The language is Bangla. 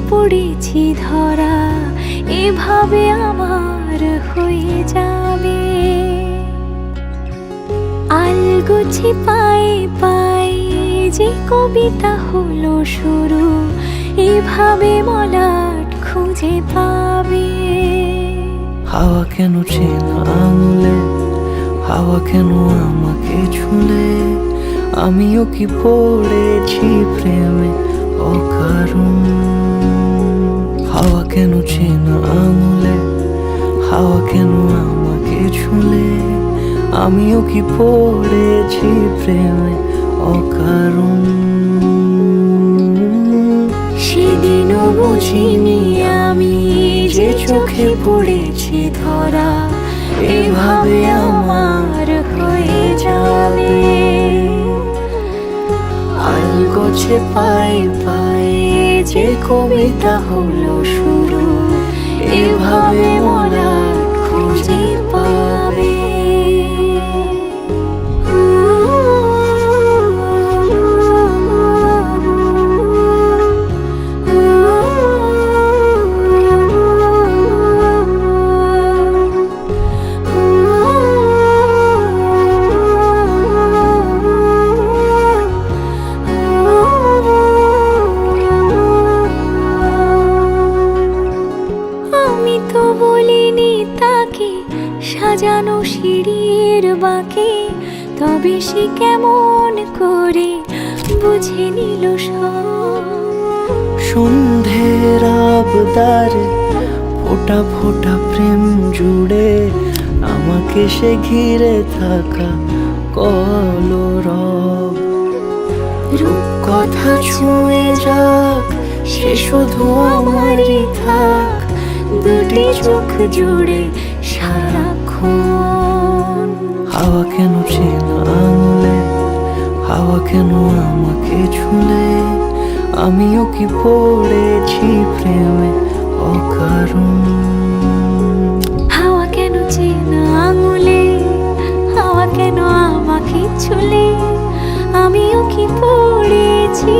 পড়েছি ধরা, এভাবে আমার হয়ে যাবে। আলগোছে পায়ে পায়ে যে কবিতা হলো শুরু, এভাবে মলাট খুঁজে পাবে। হাওয়া কেন চেনা আঙুলে, হাওয়া কেন আমাকে ছুলে, আমিও কি পড়েছি প্রেমে অকারণ। হাওয়া কেন চেনা আঙুলে, হাওয়া কেন আমাকে ছুলে, আমিও কি পড়েছি প্রেমে অকারণ। সেদিনও বুঝিনি আমি যে চোখে পড়েছি ধরা, এভাবে আমার হয়ে যাবে। আলগোছে পায়ে পায়ে যে কবিতা হলো শুরু, এভাবে মলাট খুঁজে পাবে। আমি তো বলিনি তাকে সাজানো সিঁড়ির বাঁকে, তবে সে কেমন করে বুঝে নিল সব। সন্ধ্যের আবদারে ফোটা ফোটা প্রেম জুড়ে, আমাকে সে ঘিরে থাকা কলরব। রূপকথা ছুঁয়ে যাক, সে শুধু আমারই থাক, দুটি চোখ জুড়ে সারাক্ষণ। হাওয়া কেন চেনা আঙুলে, হাওয়া কেন আমাকে ছুলে, আমিও কি পড়েছি প্রেমে অকারণ। হাওয়া কেন চেনা আঙুলে, হাওয়া কেন আমাকে ছুলে, আমিও কি পড়েছি